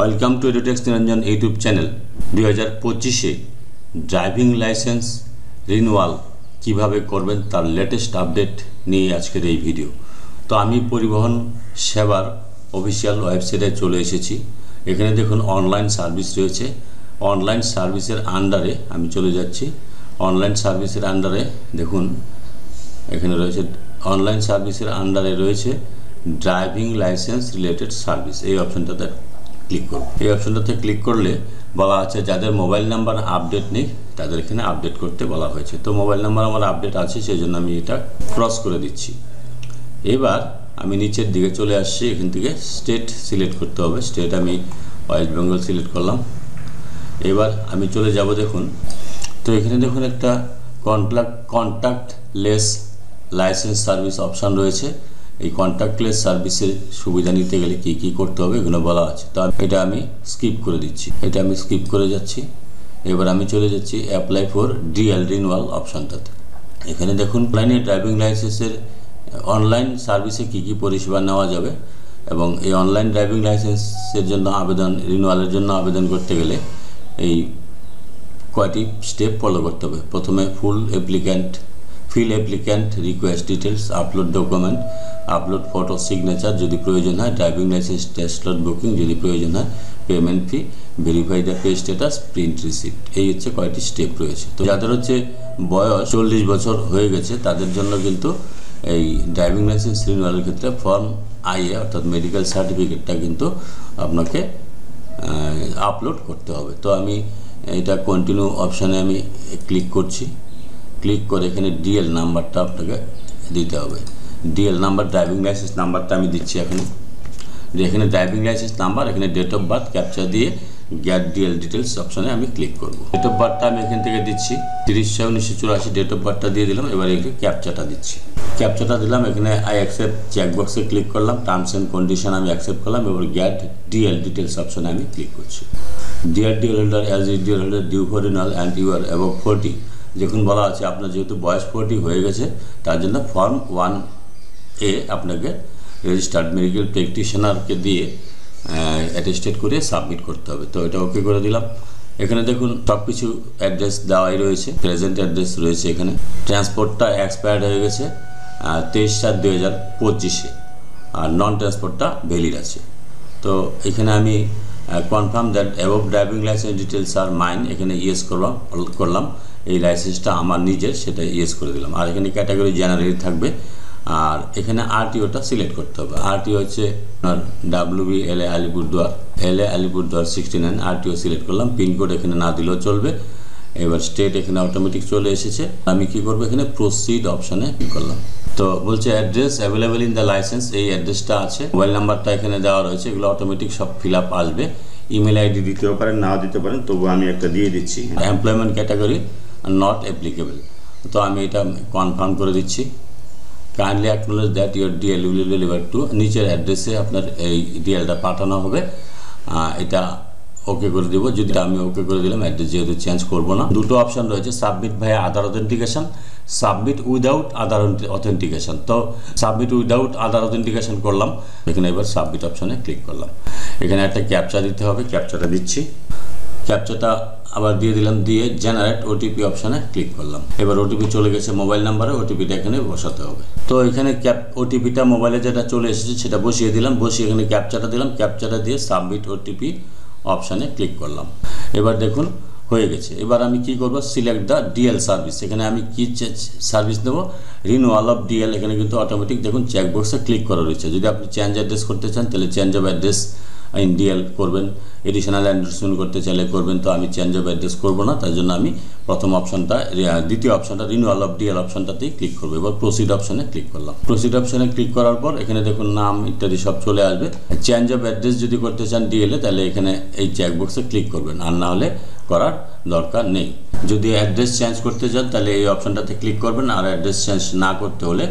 Welcome to Edutex Niranjan YouTube channel. 2025-এ driving licence renewal কিভাবে করবেন তার লেটেস্ট আপডেট নিয়ে আজকের এই ভিডিও। তো আমি পরিবহন সেবার অফিসিয়াল ওয়েবসাইটে চলে এসেছি। এখানে দেখুন অনলাইন সার্ভিস রয়েছে। অনলাইন সার্ভিসের আন্ডারে আমি চলে যাচ্ছি। অনলাইন সার্ভিসের আন্ডারে দেখুন এখানে রয়েছে অনলাইন সার্ভিসের আন্ডারে রয়েছে ড্রাইভিং লাইসেন্স রিলেটেড সার্ভিস। এই অপশনটাতে ক্লিক করব। এই অপশনটাতে ক্লিক করলে বলা আছে যাদের মোবাইল নাম্বার আপডেট নেই তাদের এখানে আপডেট করতে বলা হয়েছে। তো মোবাইল নাম্বার আমার আপডেট আছে, সেই জন্য আমি এটা ক্রস করে দিচ্ছি। এবার আমি নিচের দিকে চলে আসছি। এখান থেকে স্টেট সিলেক্ট করতে হবে। স্টেট আমি ওয়েস্ট বেঙ্গল সিলেক্ট করলাম। এবার আমি চলে যাব। দেখুন তো এখানে দেখুন একটা কন্ট্যাক্টলেস লাইসেন্স সার্ভিস অপশান রয়েছে। এই কন্ট্যাক্টলেস সার্ভিসের সুবিধা নিতে গেলে কী কী করতে হবে এগুলো বলা আছে। তো এটা আমি স্কিপ করে দিচ্ছি। এটা আমি স্কিপ করে যাচ্ছি। এবার আমি চলে যাচ্ছি অ্যাপ্লাই ফর ডিএল রিনিউয়াল অপশানটাতে। এখানে দেখুন অনলাইনে ড্রাইভিং লাইসেন্সের অনলাইন সার্ভিসে কী কী পরিষেবা নেওয়া যাবে এবং এই অনলাইন ড্রাইভিং লাইসেন্সের জন্য রিনিউয়ালের জন্য আবেদন করতে গেলে এই কয়টি স্টেপ ফলো করতে হবে। প্রথমে fill applicant request details, upload document, upload photo signature যদি প্রয়োজন হয়, driving licence test slot booking যদি প্রয়োজন হয়, payment fee, verify the pay status, print receipt. এই হচ্ছে কয়টি স্টেপ রয়েছে। তো যাদের হচ্ছে বয়স 40 বছর হয়ে গেছে তাদের জন্য কিন্তু এই ড্রাইভিং লাইসেন্স রিনিউয়ালের ক্ষেত্রে ফর্ম IA অর্থাৎ মেডিকেল সার্টিফিকেটটা কিন্তু আপনাকে আপলোড করতে হবে। তো আমি এটা কন্টিনিউ অপশানে আমি ক্লিক করছি। ক্লিক করে এখানে ডিএল নাম্বারটা আপনাকে দিতে হবে। ডিএল নাম্বার ড্রাইভিং লাইসেন্স নাম্বারটা আমি দিচ্ছি। এখানে ড্রাইভিং লাইসেন্স নাম্বার, এখানে ডেট অফ বার্থ ক্যাপচা দিয়ে গেট ডিএল ডিটেলস অপশানে আমি ক্লিক করব। ডেট অফ বার্থটা আমি এখান থেকে দিচ্ছি 30/6/1984 ডেট অফ বার্থটা দিয়ে দিলাম। এবার এখানে ক্যাপচাটা দিচ্ছি। ক্যাপচাটা দিলাম। এখানে আই অ্যাকসেপ্ট চেকবক্সে ক্লিক করলাম। টার্মস অ্যান্ড কন্ডিশন আমি অ্যাকসেপ্ট করলাম। এবার গেট ডিএল ডিটেলস অপশানে আমি ক্লিক করছি। Dear DL holder, as is DL holder due for renewal and you are above 40, যখন বলা আছে আপনার যেহেতু বয়স 40 হয়ে গেছে তার জন্য ফর্ম 1A আপনাকে রেজিস্টার্ড মেডিকেল প্র্যাকটিশনারকে দিয়ে অ্যাটেস্টেড করে সাবমিট করতে হবে। তো এটা ওকে করে দিলাম। এখানে দেখুন সব কিছু অ্যাড্রেস দেওয়াই রয়েছে। প্রেজেন্ট অ্যাড্রেস রয়েছে। এখানে ট্রান্সপোর্টটা এক্সপায়ার্ড হয়ে গেছে 23/7/2025-এ, আর নন ট্রান্সপোর্টটা ভ্যালিড আছে। তো এখানে আমি confirm that above driving licence details are mine, এখানে ইয়েস করলাম। এই লাইসেন্সটা আমার নিজের, সেটা ইয়েস করে দিলাম। আর এখানে ক্যাটাগরি জেনারেল থাকবে। আর এখানে আরটিওটা সিলেক্ট করতে হবে। আরটিও হচ্ছে আপনার WB LA Alipurduar 69 RTO select করলাম। পিনকোড এখানে না দিলেও চলবে। এবার স্টেট এখানে অটোমেটিক চলে এসেছে। আমি কি করব, এখানে প্রসিড অপশানে ক্লিক করলাম। তো বলছে address available in the licence, এই অ্যাড্রেসটা আছে। মোবাইল নাম্বারটা এখানে দেওয়া রয়েছে। এগুলো অটোমেটিক সব ফিল আপ আসবে। ইমেল আইডি দিতেও পারেন, নাও দিতে পারেন, তবু আমি একটা দিয়ে দিচ্ছি। Employment category not applicable. তো আমি এটা কনফার্ম করে দিচ্ছি। Kindly acknowledge that your DL will deliver two, নিচের অ্যাড্রেসে আপনার এই ডিএলটা পাঠানো হবে। এটা ওকে করে দেবো। যদি আমি ওকে করে দিলাম, অ্যাড্রেস যেহেতু চেঞ্জ করব না। দুটো অপশান রয়েছে, সাবমিট ভাইয়া আধার অথেন্টিকেশন, সাবমিট উইদাউট আধার অথেন্টিকেশন। তো সাবমিট উইদাউট আধার অথেন্টিকেশন করলাম। এখানে এবার সাবমিট অপশানে ক্লিক করলাম। এখানে একটা ক্যাপচা দিতে হবে। ক্যাপচাটা দিচ্ছি। ক্যাপচাটা আবার দিয়ে দিলাম। দিয়ে জেনারেট ওটিপি অপশানে ক্লিক করলাম। এবার ওটিপি চলে গেছে মোবাইল নাম্বারে, ওটিপিটা এখানে বসাতে হবে। তো এখানে ওটিপিটা মোবাইলে যেটা চলে এসেছে সেটা বসিয়ে দিলাম। বসিয়ে এখানে ক্যাপচাটা দিলাম। ক্যাপচাটা দিয়ে সাবমিট ওটিপি অপশানে ক্লিক করলাম। এবার দেখুন হয়ে গেছে। এবার আমি কি করব, সিলেক্ট দ্য ডিএল সার্ভিস। এখানে আমি কি সার্ভিস নেব, রিনিউয়াল অফ ডিএল। এখানে কিন্তু অটোমেটিক দেখুন চেকবক্সে ক্লিক করা রয়েছে। যদি আপনি চেঞ্জ অ্যাড্রেস করতে চান তাহলে change of address in DL করবেন, এডিশনাল এন্ডোর্সমেন্ট করতে চাইলে করবেন। তো আমি চেঞ্জ অফ অ্যাড্রেস করবো না, তার জন্য আমি প্রথম অপশানটা, দ্বিতীয় অপশানটা রিনিউয়াল অফ ডিএল অপশানটাতেই ক্লিক করবো। এবার প্রসিড অপশানে ক্লিক করলাম। প্রসিড অপশানে ক্লিক করার পর এখানে দেখুন নাম ইত্যাদি সব চলে আসবে। চেঞ্জ অফ অ্যাড্রেস যদি করতে চান ডিএলে তাহলে এখানে এই চেকবক্সে ক্লিক করবেন, আর না হলে করার দরকার নেই। যদি অ্যাড্রেস চেঞ্জ করতে চান তাহলে এই অপশানটাতে ক্লিক করবেন, আর অ্যাড্রেস চেঞ্জ না করতে হলে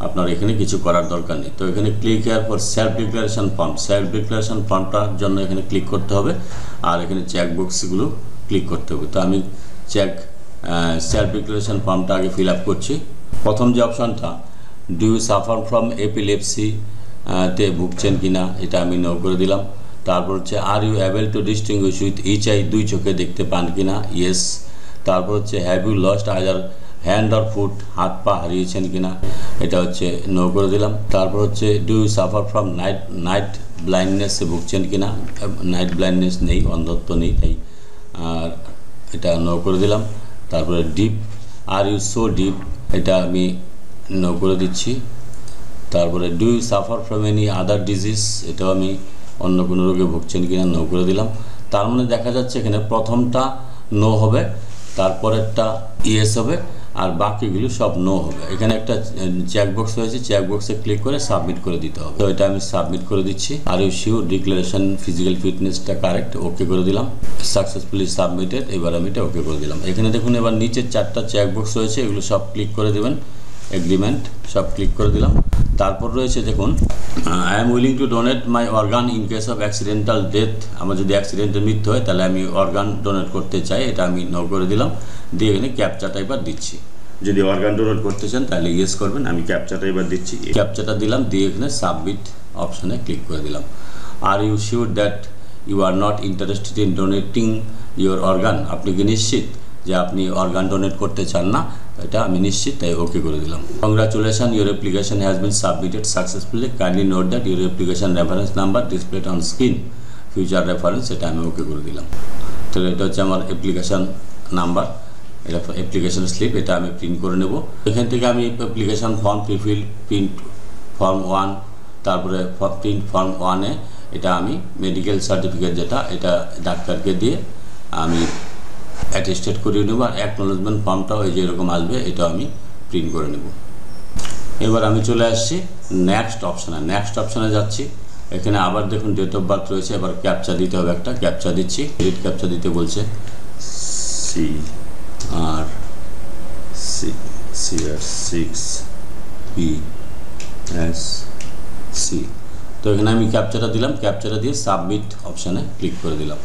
আপনার এখানে কিছু করার দরকার নেই। তো এখানে click here for self declaration form, self declaration ফর্মটার জন্য এখানে ক্লিক করতে হবে। আর এখানে চেকবক্সগুলো ক্লিক করতে হবে। তো আমি সেলফ ডিক্লারেশন ফর্মটা আগে ফিল আপ করছি। প্রথম যে অপশানটা, do you suffer from epilepsy তে ভুগছেন কিনা, এটা আমি নো করে দিলাম। তারপর হচ্ছে are you able to distinguish with each eye, দুই চোখে দেখতে পান কিনা, ইয়েস। তারপর হচ্ছে have you lost either hand or foot, হাত পা হারিয়েছেন কিনা, এটা হচ্ছে নো করে দিলাম। তারপর হচ্ছে do you suffer from night ব্লাইন্ডনেসে ভুগছেন কিনা, নাইট ব্লাইন্ডনেস নেই, অন্ধত্ব নেই, তাই আর এটা নো করে দিলাম। তারপরে deaf, are you so deaf, এটা আমি নো করে দিচ্ছি। তারপরে do you suffer from any other disease, এটাও আমি অন্য কোনো রোগে ভুগছেন কিনা নো করে দিলাম। তার মানে দেখা যাচ্ছে এখানে প্রথমটা নো হবে, তারপরেরটা ইয়েস হবে, আর বাকিগুলো সব নো হবে। এখানে একটা চেকবক্স রয়েছে, চেকবক্সে ক্লিক করে সাবমিট করে দিতে হবে। তো এটা আমি সাবমিট করে দিচ্ছি। Are you sure declaration physical ফিটনেসটা কারেক্ট, ওকে করে দিলাম। সাকসেসফুলি সাবমিটেড, এবার আমি এটা ওকে করে দিলাম। এখানে দেখুন এবার নিচে 4টা চেকবক্স রয়েছে, এগুলো সব ক্লিক করে দেবেন। এগ্রিমেন্ট সব ক্লিক করে দিলাম। তারপর রয়েছে দেখুন I am willing to donate my organ in case of accidental death, আমার যদি অ্যাক্সিডেন্টের মৃত্যু হয় তাহলে আমি অর্গান ডোনেট করতে চাই, এটা আমি নো করে দিলাম। দিয়ে এখানে ক্যাপচাটা এবার দিচ্ছি। যদি অর্গান ডোনেট করতে চান তাহলে ইয়েস করবেন, আমি ক্যাপচাটা এবার দিচ্ছি। ক্যাপচাটা দিলাম, দিয়ে এখানে সাবমিট অপশানে ক্লিক করে দিলাম। Are you sure that you are not interested in donating your organ, আপনি কি নিশ্চিত যে আপনি অর্গান ডোনেট করতে চান না, এটা আমি নিশ্চিত, তাই ওকে করে দিলাম। Congratulation, your application has been submitted successfully, kindly note that your application reference number displayed on screen, future reference, এটা আমি ওকে করে দিলাম। তো এটা হচ্ছে আমার অ্যাপ্লিকেশন নাম্বার, এটা অ্যাপ্লিকেশন স্লিপ, এটা আমি প্রিন্ট করে নেব। এখান থেকে আমি application form prefill, print form 1, তারপরে প্রিন্ট ফর্ম 1-এ এটা আমি মেডিকেল সার্টিফিকেট যেটা, এটা ডাক্তারকে দিয়ে আমি অ্যাটেস্টেড করিয়ে নেব। আর অ্যাকনোলেজমেন্ট ফর্মটাও এই যে এরকম আসবে, এটা আমি প্রিন্ট করে নেব। এবার আমি চলে আসছি নেক্সট অপশানে, নেক্সট অপশানে যাচ্ছি। এখানে আবার দেখুন ডেট অফ বার্থ রয়েছে, এবার ক্যাপচা দিতে হবে, একটা ক্যাপচা দিচ্ছি। ডেট ক্যাপচা দিতে বলছে, CR6PSC। তো এখানে আমি ক্যাপচাটা দিলাম, ক্যাপচাটা দিয়ে সাবমিট অপশানে ক্লিক করে দিলাম।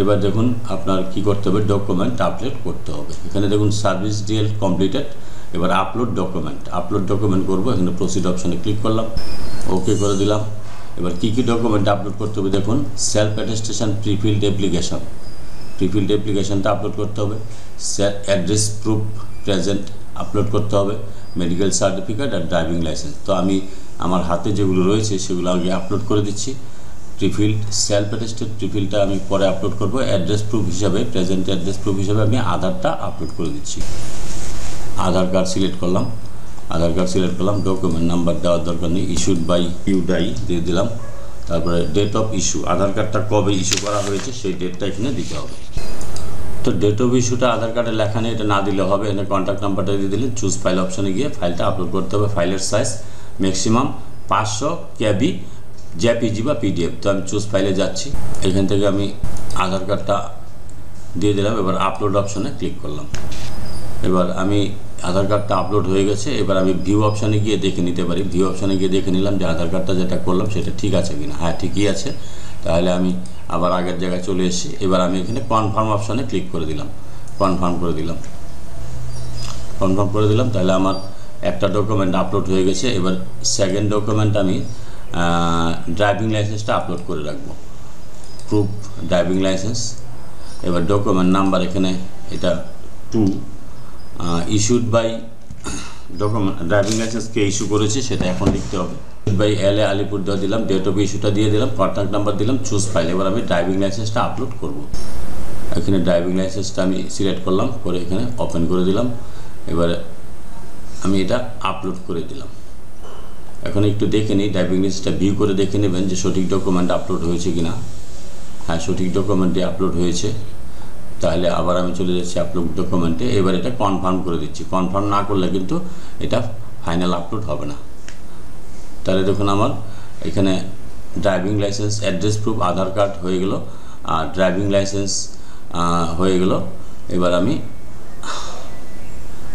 এবার দেখুন আপনার কি করতে হবে, ডকুমেন্ট আপলোড করতে হবে। এখানে দেখুন সার্ভিস ডিটেল কমপ্লিটেড, এবার আপলোড ডকুমেন্ট করব। এখানে প্রসিড অপশানে ক্লিক করলাম, ওকে করে দিলাম। এবার কি ডকুমেন্ট আপলোড করতে হবে দেখুন, সেলফ অ্যাটেস্টেশন প্রিফিল্ড অ্যাপ্লিকেশনটা আপলোড করতে হবে, অ্যাড্রেস প্রুফ প্রেজেন্ট আপলোড করতে হবে, মেডিকেল সার্টিফিকেট আর ড্রাইভিং লাইসেন্স। তো আমি আমার হাতে যেগুলো রয়েছে সেগুলো আগে আপলোড করে দিচ্ছি। প্রিফিল্ড, সেলফ অ্যাটেস্টেড প্রিফিল্ডটা আমি পরে আপলোড করব। অ্যাড্রেস প্রুফ হিসাবে, প্রেজেন্ট অ্যাড্রেস প্রুফ হিসাবে আমি আধারটা আপলোড করে দিচ্ছি। আধার কার্ড সিলেক্ট করলাম, ডকুমেন্ট নাম্বার দেওয়ার দরকার নেই, ইস্যুড বাই ইউডাই দিয়ে দিলাম। তারপরে ডেট অফ ইস্যু, আধার কার্ডটা কবে ইস্যু করা হয়েছে সেই ডেটটা এখানে দিতে হবে। তো ডেট অফ ইস্যুটা আধার কার্ডে লেখা নেই, এটা না দিলে হবে। এখানে কন্ট্যাক্ট নাম্বারটা দিয়ে দিলে চুজ ফাইল অপশানে গিয়ে ফাইলটা আপলোড করতে হবে। ফাইলের সাইজ ম্যাক্সিমাম 500 KB, জেপিজি বা PDF। তো আমি চুজ ফাইলে যাচ্ছি, এখান থেকে আমি আধার কার্ডটা দিয়ে দিলাম। এবার আপলোড অপশানে ক্লিক করলাম। এবার আমি আধার কার্ডটা আপলোড হয়ে গেছে। এবার আমি ভিউ অপশানে গিয়ে দেখে নিতে পারি। ভিউ অপশানে গিয়ে দেখে নিলাম যে আধার কার্ডটা যেটা করলাম সেটা ঠিক আছে কিনা। হ্যাঁ, ঠিকই আছে। তাহলে আমি আবার আগের জায়গায় চলে এসেছি। এবার আমি এখানে কনফার্ম অপশানে ক্লিক করে দিলাম, কনফার্ম করে দিলাম। তাহলে আমার একটা ডকুমেন্ট আপলোড হয়ে গেছে। এবার সেকেন্ড ডকুমেন্ট আমি ড্রাইভিং লাইসেন্সটা আপলোড করে রাখবো, প্রুফ ড্রাইভিং লাইসেন্স। এবার ডকুমেন্ট নাম্বার এখানে এটা 2, issued by document driving licence কে ইস্যু করেছে সেটা এখন লিখতে হবে। বাই LA আলিপুরদুয়ার দিলাম, ডেট অফ ইস্যুটা দিয়ে দিলাম, কন্ট্যাক্ট নাম্বার দিলাম, চুজ ফাইল। এবার আমি ড্রাইভিং লাইসেন্সটা আপলোড করব। এখানে ড্রাইভিং লাইসেন্সটা আমি সিলেক্ট করলাম, করে এখানে ওপেন করে দিলাম। এবারে আমি এটা আপলোড করে দিলাম। এখন একটু দেখে নিই, ড্রাইভিং লাইসেন্সটা ভিউ করে দেখে নেবেন যে সঠিক ডকুমেন্ট আপলোড হয়েছে কিনা। হ্যাঁ, সঠিক ডকুমেন্টে আপলোড হয়েছে। তাহলে আবার আমি চলে যাচ্ছি আপলোড ডকুমেন্টে। এবার এটা কনফার্ম করে দিচ্ছি। কনফার্ম না করলে কিন্তু এটা ফাইনাল আপলোড হবে না। তাহলে দেখুন আমার এখানে ড্রাইভিং লাইসেন্স, অ্যাড্রেস প্রুফ, আধার কার্ড হয়ে গেল, আর ড্রাইভিং লাইসেন্স হয়ে গেল। এবার আমি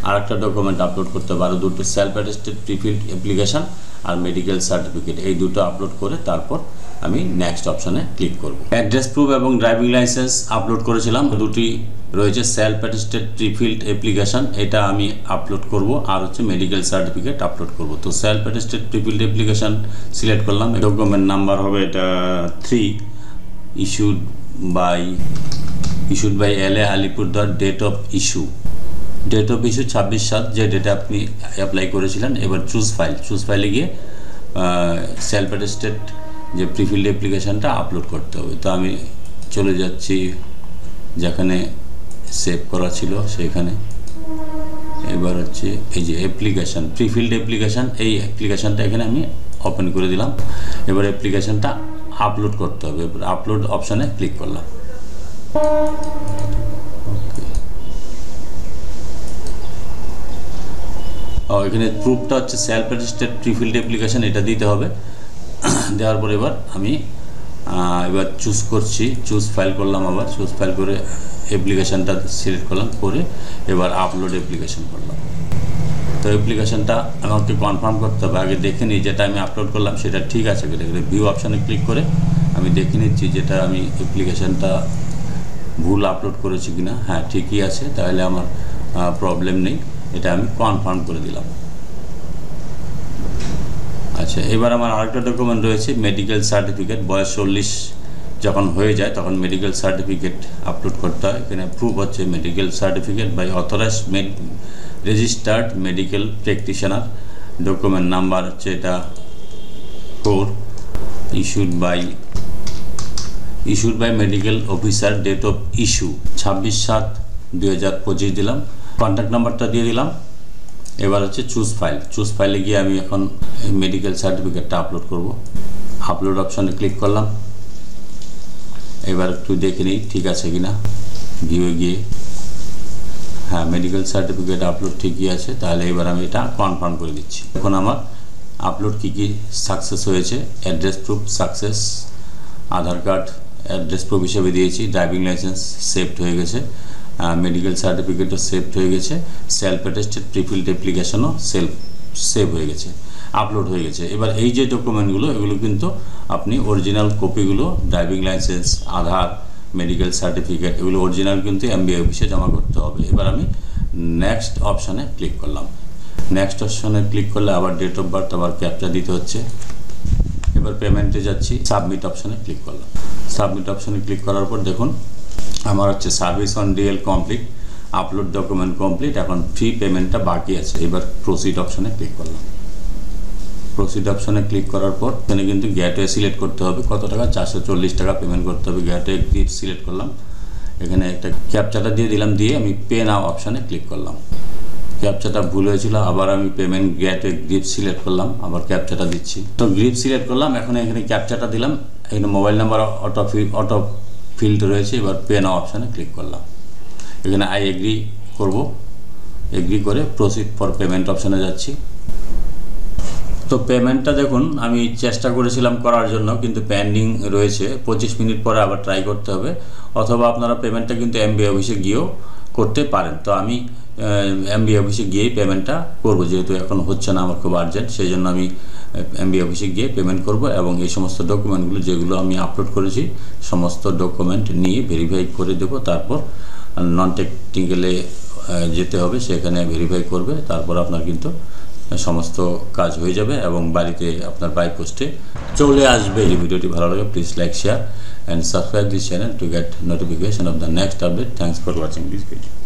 আরেকটা ডকুমেন্ট আপলোড করতে পারো, দুটো সেলফ অ্যাটেস্টেড প্রিফিল্ড অ্যাপ্লিকেশান আর মেডিকেল সার্টিফিকেট, এই দুটো আপলোড করে তারপর আমি নেক্সট অপশানে ক্লিক করব। অ্যাড্রেস প্রুফ এবং ড্রাইভিং লাইসেন্স আপলোড করেছিলাম, দুটি রয়েছে। সেলফ অ্যাটেস্টেড প্রিফিল্ড অ্যাপ্লিকেশন, এটা আমি আপলোড করব, আর হচ্ছে মেডিকেল সার্টিফিকেট আপলোড করব। তো self attested prefilled application select করলাম। ডকুমেন্ট নাম্বার হবে এটা 3, issued by LA Alipurduar. Date of issue 26/7, যে ডেটে আপনি অ্যাপ্লাই করেছিলেন। এবার চুজ ফাইলে গিয়ে সেলফ অ্যাটেস্টেড যে প্রিফিল্ড অ্যাপ্লিকেশানটা আপলোড করতে হবে। তো আমি চলে যাচ্ছি যেখানে সেভ করা ছিল সেখানে। এবার হচ্ছে এই যে অ্যাপ্লিকেশান, প্রিফিল্ড অ্যাপ্লিকেশান, এই অ্যাপ্লিকেশানটা এখানে আমি ওপেন করে দিলাম। এবার অ্যাপ্লিকেশানটা আপলোড করতে হবে। এবার আপলোড অপশানে ক্লিক করলাম। এখানে প্রুফটা হচ্ছে সেলফ অ্যাটেস্টেড প্রিফিল্ড অ্যাপ্লিকেশান, এটা দিতে হবে। দেওয়ার পর এবার চুজ করছি, চুজ ফাইল করলাম। আবার চুজ ফাইল করে অ্যাপ্লিকেশানটা সিলেক্ট করলাম, করে এবার আপলোড অ্যাপ্লিকেশান করলাম। তো অ্যাপ্লিকেশানটা আমাকে কনফার্ম করতে হবে, আগে দেখে নিই যেটা আমি আপলোড করলাম সেটা ঠিক আছে কিনা। ভিউ অপশানে ক্লিক করে আমি দেখে নিচ্ছি যেটা আমি অ্যাপ্লিকেশানটা ভুল আপলোড করেছি কিনা। হ্যাঁ, ঠিকই আছে, তাহলে আমার প্রবলেম নেই, এটা আমি কনফার্ম করে দিলাম। আচ্ছা, এবার আমার আরেকটা ডকুমেন্ট রয়েছে, মেডিকেল সার্টিফিকেট। বয়স 40 যখন হয়ে যায় তখন মেডিকেল সার্টিফিকেট আপলোড করতে হয়। এখানে প্রুফ হচ্ছে medical certificate by authorised registered medical practitioner. Document number হচ্ছে এটা 4, issued by medical officer. Date of issue 26/7/2025 দিলাম। কন্ট্যাক্ট নাম্বারটা দিয়ে দিলাম। এবার হচ্ছে চুজ ফাইলে গিয়ে আমি এখন মেডিকেল সার্টিফিকেটটা আপলোড করব। আপলোড অপশানে ক্লিক করলাম। এবার একটু দেখে নিই ঠিক আছে কিনা। ভিউয়ে গিয়ে হ্যাঁ, মেডিকেল সার্টিফিকেট আপলোড ঠিকই আছে, তাহলে এবার আমি এটা কনফার্ম করে দিচ্ছি। এখন আমার আপলোড কী সাকসেস হয়েছে। অ্যাড্রেস প্রুফ সাকসেস, আধার কার্ড অ্যাড্রেস প্রুফ হিসেবে দিয়েছি, ড্রাইভিং লাইসেন্স সেভড হয়ে গেছে, মেডিকেল সার্টিফিকেটও সেভড হয়ে গেছে, সেলফ অ্যাটেস্টেড প্রিফিল্ড অ্যাপ্লিকেশনও সেভ হয়ে গেছে, আপলোড হয়ে গেছে। এবার এই যে ডকুমেন্টগুলো, এগুলো কিন্তু আপনি অরিজিনাল কপিগুলো, ড্রাইভিং লাইসেন্স, আধার, মেডিকেল সার্টিফিকেট, এগুলো অরিজিনাল কিন্তু এমবিআই অফিসে জমা করতে হবে। এবার আমি নেক্সট অপশানে ক্লিক করলাম। নেক্সট অপশানে ক্লিক করলে আবার ডেট অফ বার্থ, আবার ক্যাপচা দিতে হচ্ছে। এবার পেমেন্টে যাচ্ছি, সাবমিট অপশানে ক্লিক করলাম। সাবমিট অপশানে ক্লিক করার পর দেখুন আমার হচ্ছে service on DL complete, upload document complete, এখন ফ্রি পেমেন্টটা বাকি আছে। এবার প্রসিড অপশানে ক্লিক করলাম। প্রসিড অপশানে ক্লিক করার পর এখানে কিন্তু গেটওয়ে সিলেক্ট করতে হবে, কত টাকা, 440 টাকা পেমেন্ট করতে হবে। গেটওয়ে গ্রিপ সিলেক্ট করলাম, এখানে একটা ক্যাপচাটা দিয়ে দিলাম, দিয়ে আমি পে নাও অপশানে ক্লিক করলাম। ক্যাপচাটা ভুল হয়েছিল, আবার আমি পেমেন্ট গেটওয়ে গ্রিপ সিলেক্ট করলাম, আবার ক্যাপচাটা দিচ্ছি। তো গ্রিপ সিলেক্ট করলাম, এখন এখানে ক্যাপচাটা দিলাম, এখানে মোবাইল নাম্বার অটো ফিল্ড রয়েছে। এবার পে নাও অপশানে ক্লিক করলাম, এখানে আই এগ্রি করব, এগ্রি করে প্রসিড ফর পেমেন্ট অপশানে যাচ্ছি। তো পেমেন্টটা দেখুন আমি চেষ্টা করেছিলাম করার জন্য, কিন্তু পেন্ডিং রয়েছে। 25 মিনিট পরে আবার ট্রাই করতে হবে, অথবা আপনারা পেমেন্টটা কিন্তু এমবিআই অফিসে গিয়েও করতে পারেন। তো আমি এমবিআই অফিসে গিয়েই পেমেন্টটা করব, যেহেতু এখন হচ্ছে না, আমার খুব আর্জেন্ট, সেই জন্য আমি এমবিআই অফিসে গিয়ে পেমেন্ট করব। এবং এই সমস্ত ডকুমেন্টগুলো যেগুলো আমি আপলোড করেছি সমস্ত ডকুমেন্ট নিয়ে ভেরিফাই করে দেব। তারপর নন টেকনিক্যালে যেতে হবে, সেখানে ভেরিফাই করবে, তারপর আপনার কিন্তু সমস্ত কাজ হয়ে যাবে এবং বাড়িতে আপনার বাই পোস্টে চলে আসবে। এই ভিডিওটি ভালো লাগে please like, share and subscribe this channel to get notification off the next update. Thanks for watching this video.